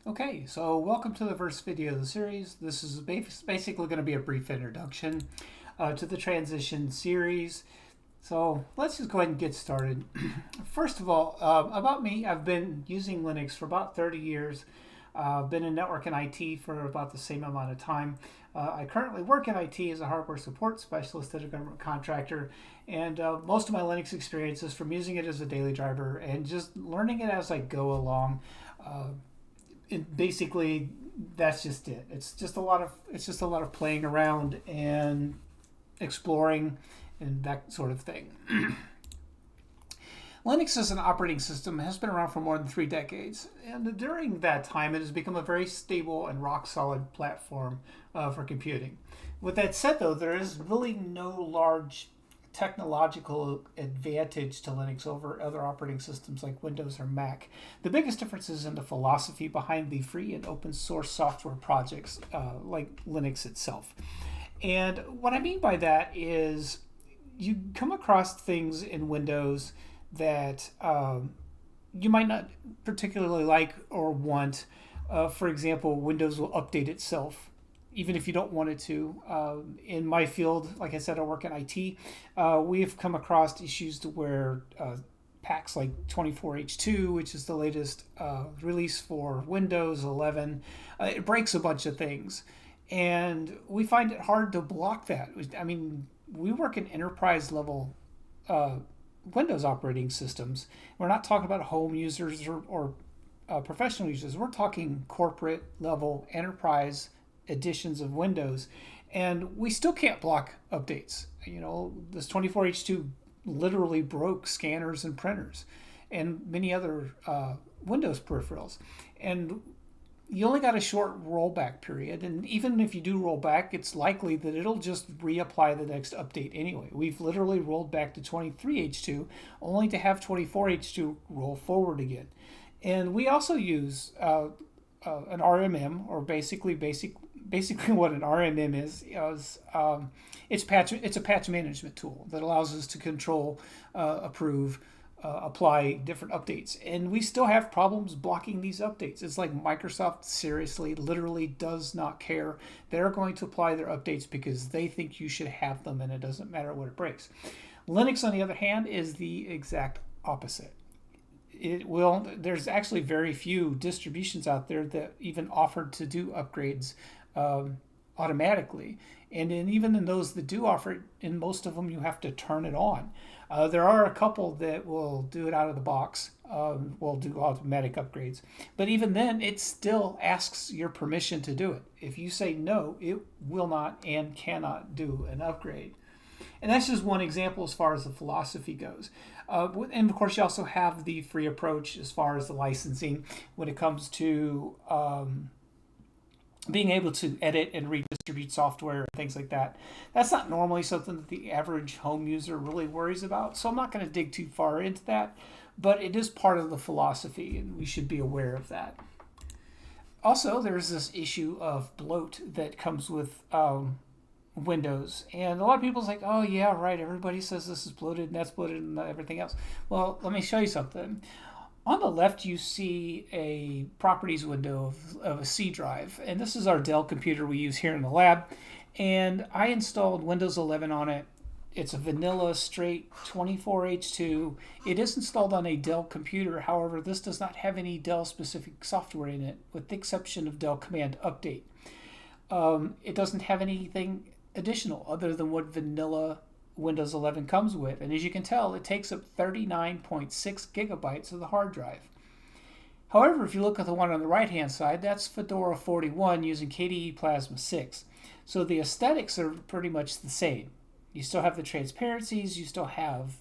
Okay, so welcome to the first video of the series. This is basically going to be a brief introduction to the transition series. So let's just go ahead and get started. First of all, about me, I've been using Linux for about 30 years. I've been in network and IT for about the same amount of time. I currently work in IT as a hardware support specialist at a government contractor, and most of my Linux experience is from using it as a daily driver and just learning it as I go along. Basically, that's just it. It's just a lot of playing around and exploring and that sort of thing. Linux as an operating system has been around for more than 3 decades, and during that time, it has become a very stable and rock solid platform for computing. With that said, though, there is really no large technological advantage to Linux over other operating systems like Windows or Mac. The biggest difference is in the philosophy behind the free and open source software projects like Linux itself. And what I mean by that is you come across things in Windows that you might not particularly like or want. For example, Windows will update itself even if you don't want it to. In my field, like I said, I work in IT. We've come across issues to where packs like 24H2, which is the latest release for Windows 11, it breaks a bunch of things. And we find it hard to block that. I mean, we work in enterprise level uh, Windows operating systems. We're not talking about home users or professional users. We're talking corporate level enterprise editions of Windows, and we still can't block updates. You know, this 24H2 literally broke scanners and printers and many other Windows peripherals. And you only got a short rollback period, and even if you do roll back, it's likely that it'll just reapply the next update anyway. We've literally rolled back to 23H2 only to have 24H2 roll forward again. And we also use an RMM, or basically what an RMM is it's a patch management tool that allows us to control, approve, apply different updates, and we still have problems blocking these updates. It's like Microsoft seriously, literally does not care. They're going to apply their updates because they think you should have them, and it doesn't matter what it breaks. Linux, on the other hand, is the exact opposite. There's actually very few distributions out there that even offer to do upgrades automatically, and even in those that do offer it, in most of them you have to turn it on. There are a couple that will do it out of the box, will do automatic upgrades, but even then it still asks your permission to do it. If you say no, it will not and cannot do an upgrade. And that's just one example as far as the philosophy goes. And of course, you also have the free approach as far as the licensing when it comes to being able to edit and redistribute software and things like that. That's not normally something that the average home user really worries about, so I'm not going to dig too far into that, but it is part of the philosophy, and we should be aware of that. Also, there's this issue of bloat that comes with Windows. And a lot of people's like, oh, yeah, right, everybody says this is bloated and that's bloated and everything else. Well, let me show you something. On the left, you see a properties window of a C drive. And this is our Dell computer we use here in the lab. And I installed Windows 11 on it. It's a vanilla straight 24H2. It is installed on a Dell computer. However, this does not have any Dell specific software in it, with the exception of Dell Command Update. It doesn't have anything additional other than what vanilla Windows 11 comes with. And as you can tell, it takes up 39.6 gigabytes of the hard drive. However, if you look at the one on the right hand side, that's Fedora 41 using KDE Plasma 6. So the aesthetics are pretty much the same. You still have the transparencies, you still have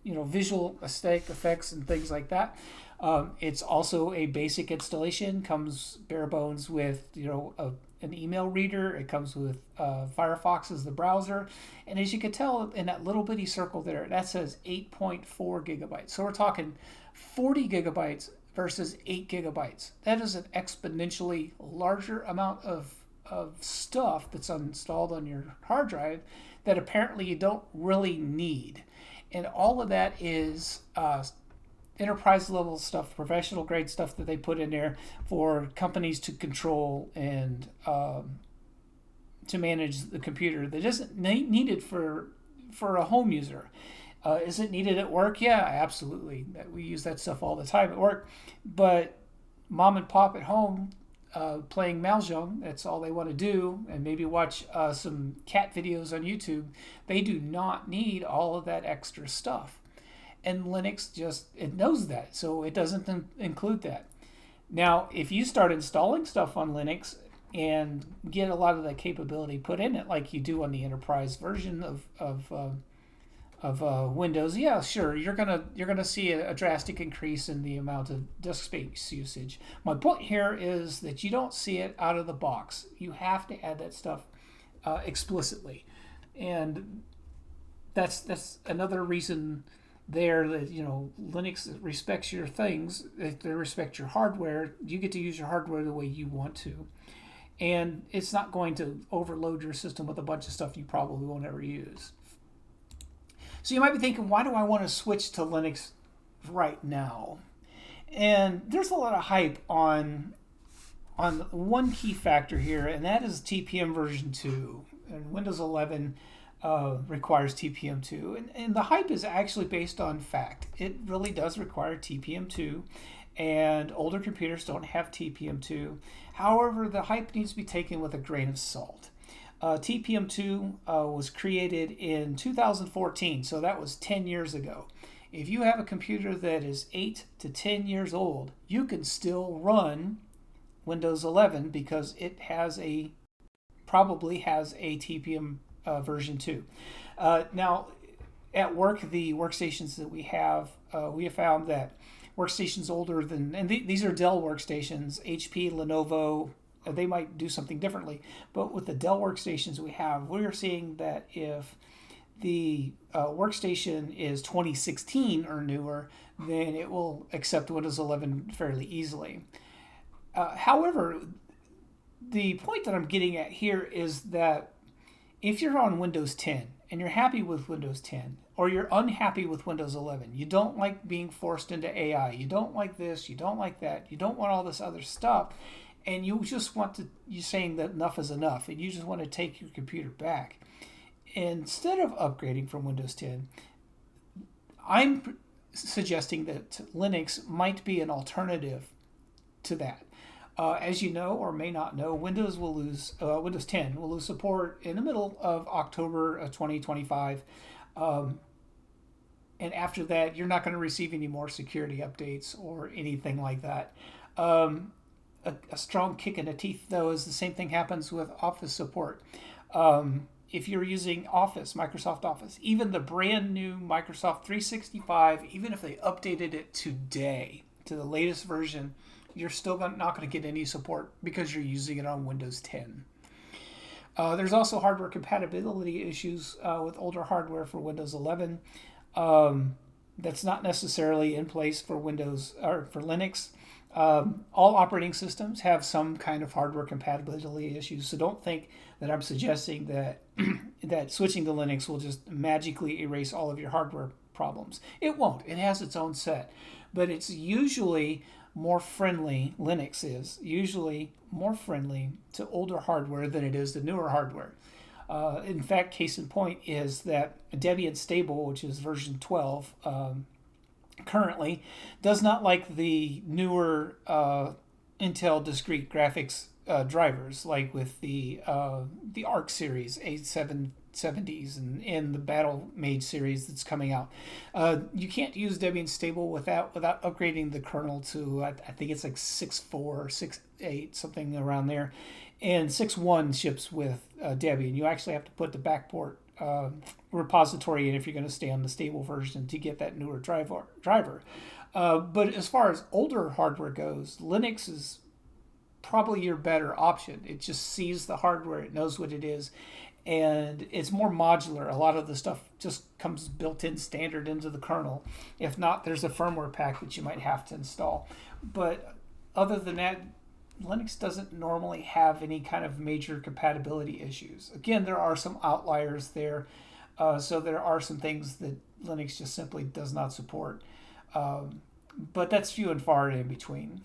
visual aesthetic effects and things like that. It's also a basic installation, comes bare bones with an email reader. It comes with Firefox as the browser, and as you can tell in that little bitty circle there, that says 8.4 gigabytes. So we're talking 40 gigabytes versus 8 gigabytes. That is an exponentially larger amount of stuff that's installed on your hard drive that apparently you don't really need. And all of that is enterprise level stuff, professional grade stuff that they put in there for companies to control and to manage the computer that isn't needed for a home user. Is it needed at work? Yeah, absolutely. We use that stuff all the time at work. But mom and pop at home playing mahjong, that's all they want to do, and maybe watch some cat videos on YouTube. They do not need all of that extra stuff. And Linux it knows that, so it doesn't include that. Now, if you start installing stuff on Linux and get a lot of that capability put in it, like you do on the enterprise version of Windows, yeah, sure, you're gonna see a drastic increase in the amount of disk space usage. My point here is that you don't see it out of the box. You have to add that stuff explicitly, and that's another reason there that Linux respects your things. They respect your hardware. You get to use your hardware the way you want to, and it's not going to overload your system with a bunch of stuff you probably won't ever use. So you might be thinking, why do I want to switch to Linux right now? And there's a lot of hype on one key factor here, and that is TPM version 2. And Windows 11 requires TPM2. And the hype is actually based on fact. It really does require TPM2, and older computers don't have TPM2. However, the hype needs to be taken with a grain of salt. TPM2 was created in 2014, so that was 10 years ago. If you have a computer that is 8 to 10 years old, you can still run Windows 11 because it probably has a TPM version 2. Now, at work, the workstations that we have found that workstations older than, and these are Dell workstations, HP, Lenovo, they might do something differently. But with the Dell workstations we're seeing that if the workstation is 2016 or newer, then it will accept Windows 11 fairly easily. However, the point that I'm getting at here is that if you're on Windows 10 and you're happy with Windows 10, or you're unhappy with Windows 11, you don't like being forced into AI, you don't like this, you don't like that, you don't want all this other stuff, and you just you're saying that enough is enough, and you just want to take your computer back. Instead of upgrading from Windows 10, I'm suggesting that Linux might be an alternative to that. As you know or may not know, Windows 10 will lose support in the middle of October of 2025. And after that, you're not going to receive any more security updates or anything like that. A strong kick in the teeth, though, is the same thing happens with Office support. If you're using Microsoft Office, even the brand new Microsoft 365, even if they updated it today to the latest version, you're still not going to get any support because you're using it on Windows 10. There's also hardware compatibility issues with older hardware for Windows 11. That's not necessarily in place for Windows or for Linux. All operating systems have some kind of hardware compatibility issues, so don't think that I'm suggesting that that switching to Linux will just magically erase all of your hardware problems. It won't. It has its own set, but it's usually more friendly. Linux is usually more friendly to older hardware than it is to newer hardware. In fact, case in point is that Debian Stable, which is version 12, currently does not like the newer Intel discrete graphics drivers, like with the ARC series, A770s, and the Battle Mage series that's coming out. You can't use Debian Stable without upgrading the kernel to, I think it's like 6.4 or 6.8, something around there. And 6.1 ships with Debian. You actually have to put the backport repository in if you're going to stay on the stable version to get that newer driver. But as far as older hardware goes, Linux is probably your better option. It just sees the hardware, it knows what it is, and it's more modular. A lot of the stuff just comes built in standard into the kernel. If not, there's a firmware pack that you might have to install. But other than that, Linux doesn't normally have any kind of major compatibility issues. Again, there are some outliers there. So there are some things that Linux just simply does not support. but that's few and far in between.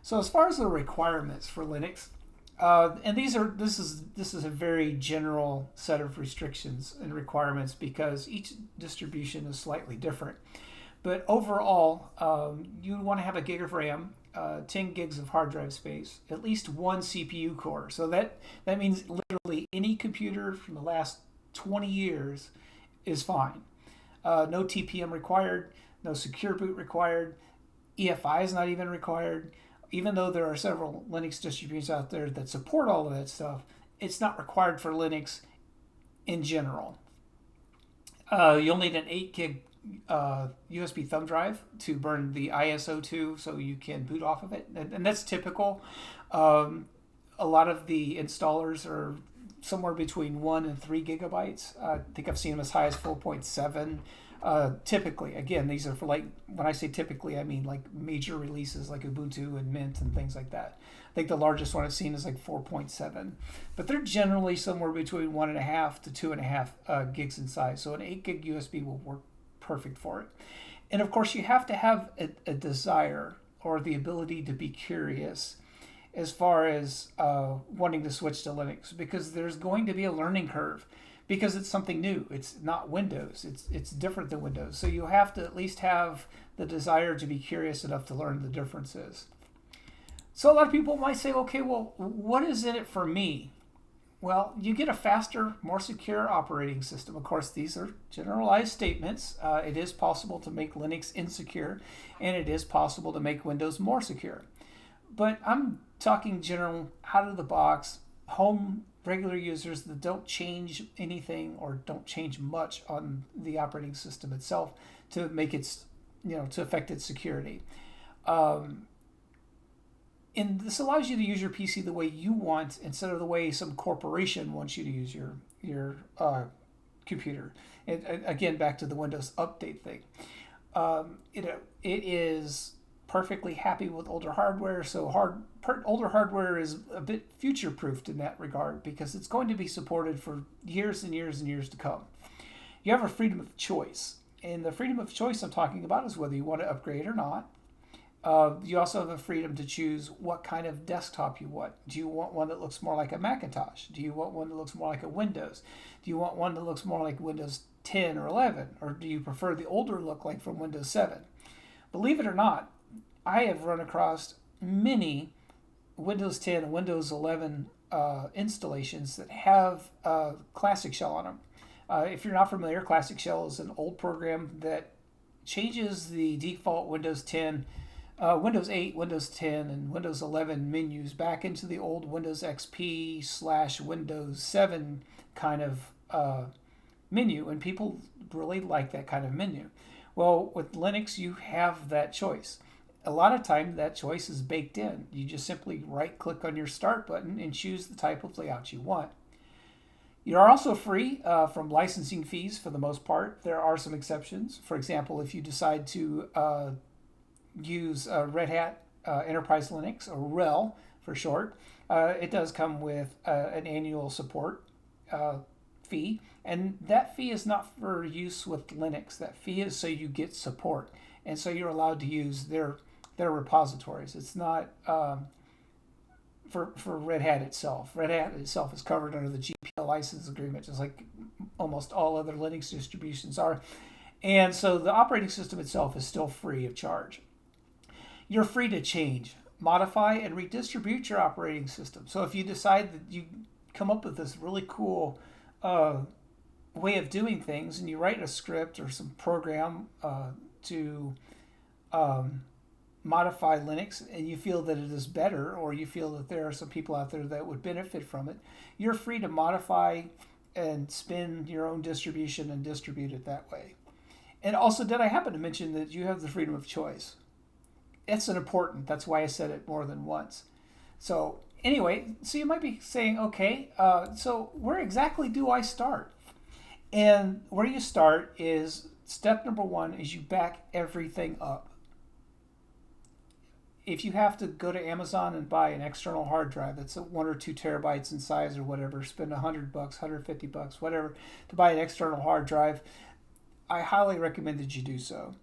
So as far as the requirements for Linux, and this is a very general set of restrictions and requirements because each distribution is slightly different. But overall, you want to have a gig of RAM, 10 gigs of hard drive space, at least one CPU core. So that means literally any computer from the last 20 years is fine. No TPM required, no secure boot required, EFI is not even required. Even though there are several Linux distributions out there that support all of that stuff, it's not required for Linux in general. You'll need an 8 gig USB thumb drive to burn the ISO to so you can boot off of it. And that's typical. A lot of the installers are somewhere between 1 and 3 gigabytes. I think I've seen them as high as 4.7. Typically, again, these are for like, when I say typically, I mean like major releases like Ubuntu and Mint and things like that. I think the largest one I've seen is like 4.7, but they're generally somewhere between 1.5 to 2.5 gigs in size. So an 8 gig USB will work perfect for it. And of course, you have to have a desire or the ability to be curious as far as wanting to switch to Linux, because there's going to be a learning curve. Because it's something new. It's not Windows. It's different than Windows. So you have to at least have the desire to be curious enough to learn the differences. So a lot of people might say, okay, well, what is in it for me? Well, you get a faster, more secure operating system. Of course, these are generalized statements. It is possible to make Linux insecure, and it is possible to make Windows more secure. But I'm talking general, out of the box, home regular users that don't change anything or don't change much on the operating system itself to make its, to affect its security. And this allows you to use your PC the way you want instead of the way some corporation wants you to use your computer. And again, back to the Windows Update thing. It is perfectly happy with older hardware, so older hardware is a bit future-proofed in that regard because it's going to be supported for years and years and years to come. You have a freedom of choice, and the freedom of choice I'm talking about is whether you want to upgrade or not. You also have a freedom to choose what kind of desktop you want. Do you want one that looks more like a Macintosh? Do you want one that looks more like a Windows? Do you want one that looks more like Windows 10 or 11? Or do you prefer the older look like from Windows 7? Believe it or not, I have run across many Windows 10 and Windows 11 installations that have Classic Shell on them. If you're not familiar, Classic Shell is an old program that changes the default Windows 10, Windows 8, Windows 10, and Windows 11 menus back into the old Windows XP / Windows 7 kind of menu, and people really like that kind of menu. Well, with Linux, you have that choice. A lot of time that choice is baked in. You just simply right-click on your Start button and choose the type of layout you want. You are also free from licensing fees for the most part. There are some exceptions. For example, if you decide to use Red Hat Enterprise Linux, or RHEL for short, it does come with an annual support fee. And that fee is not for use with Linux. That fee is so you get support. And so you're allowed to use their repositories. It's not for Red Hat itself. Red Hat itself is covered under the GPL license agreement, just like almost all other Linux distributions are. And so the operating system itself is still free of charge. You're free to change, modify, and redistribute your operating system. So if you decide that you come up with this really cool way of doing things, and you write a script or some program to modify Linux, and you feel that it is better, or you feel that there are some people out there that would benefit from it, you're free to modify and spin your own distribution and distribute it that way. And also, did I happen to mention that you have the freedom of choice? That's important. That's why I said it more than once. So anyway, so you might be saying, okay, so where exactly do I start? And where you start is step number one is you back everything up. If you have to go to Amazon and buy an external hard drive that's 1 or 2 terabytes in size or whatever, spend $100, $150, whatever, to buy an external hard drive, I highly recommend that you do so.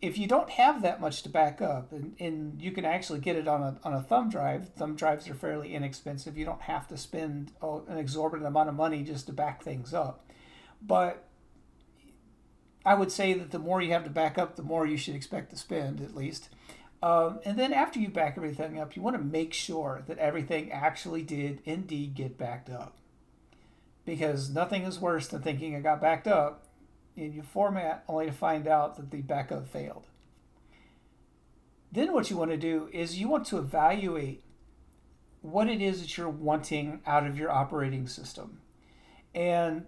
if you don't have that much to back up, and you can actually get it on a thumb drives are fairly inexpensive. You don't have to spend an exorbitant amount of money just to back things up. But I would say that the more you have to back up, the more you should expect to spend, at least. And then after you back everything up, you want to make sure that everything actually did indeed get backed up. Because nothing is worse than thinking it got backed up and you format only to find out that the backup failed. Then what you want to do is you want to evaluate what it is that you're wanting out of your operating system. And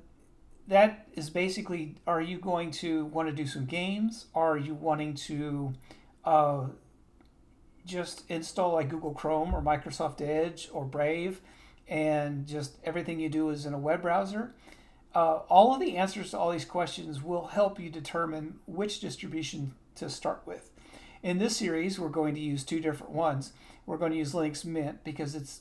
that is basically, are you going to want to do some games? Are you wanting to just install like Google Chrome or Microsoft Edge or Brave and just everything you do is in a web browser? All of the answers to all these questions will help you determine which distribution to start with. In this series, we're going to use two different ones. We're going to use Linux Mint because it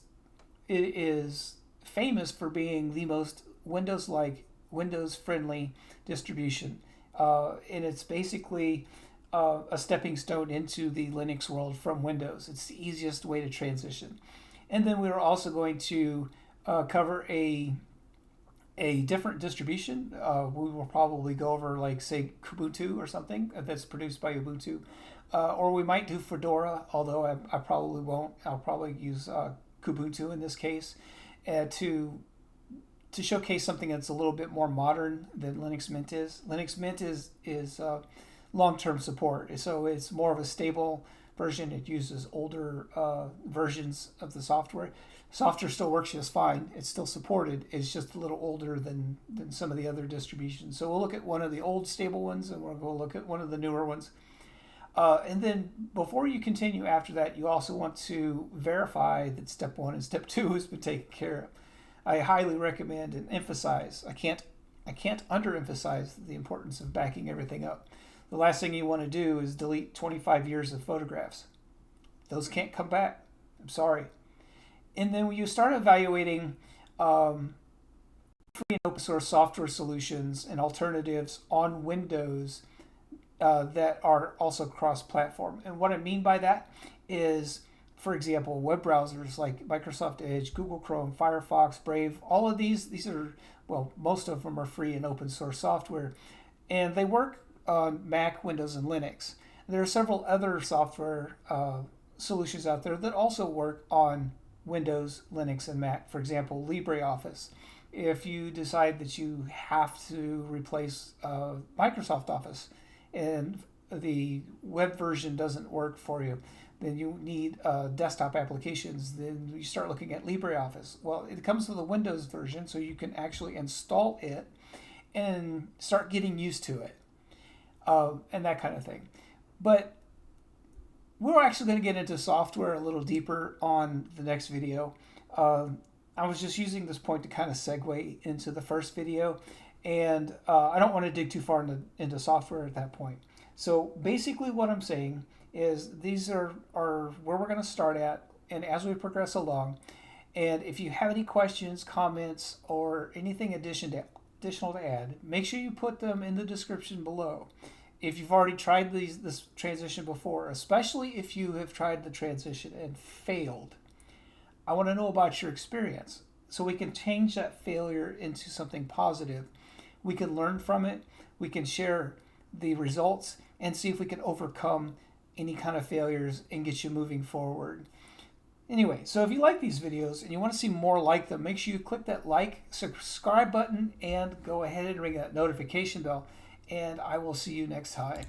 is famous for being the most Windows-like, Windows-friendly distribution. And it's basically a stepping stone into the Linux world from Windows. It's the easiest way to transition. And then we're also going to cover a different distribution. We will probably go over, like, say, Kubuntu or something that's produced by Ubuntu. Or we might do Fedora, although I probably won't. I'll probably use Kubuntu in this case to showcase something that's a little bit more modern than Linux Mint is. Linux Mint is long-term support, so it's more of a stable version. It uses older versions of the software. Software still works just fine. It's still supported. It's just a little older than some of the other distributions. So we'll look at one of the old stable ones, and we'll go look at one of the newer ones. And then before you continue after that, you also want to verify that step 1 and step 2 has been taken care of. I highly recommend and emphasize, I can't underemphasize the importance of backing everything up. The last thing you want to do is delete 25 years of photographs. Those can't come back. I'm sorry. And then when you start evaluating free and open source software solutions and alternatives on Windows that are also cross-platform. And what I mean by that is, for example, web browsers like Microsoft Edge, Google Chrome, Firefox, Brave, all of these are, well, most of them are free and open source software. And they work on Mac, Windows, and Linux. There are several other software solutions out there that also work on Windows, Linux, and Mac. For example, LibreOffice. If you decide that you have to replace Microsoft Office and the web version doesn't work for you, then you need desktop applications, then you start looking at LibreOffice. Well, it comes with a Windows version, so you can actually install it and start getting used to it, and that kind of thing. But we're actually going to get into software a little deeper on the next video. I was just using this point to kind of segue into the first video, and I don't want to dig too far into software at that point. So basically what I'm saying is these are where we're going to start at, and as we progress along, and if you have any questions, comments, or anything additional to add, make sure you put them in the description below. If you've already tried this transition before, especially if you have tried the transition and failed, I want to know about your experience so we can change that failure into something positive. We can learn from it, we can share the results, and see if we can overcome any kind of failures and get you moving forward. Anyway, so if you like these videos and you want to see more like them, make sure you click that like, subscribe button, and go ahead and ring that notification bell. And I will see you next time.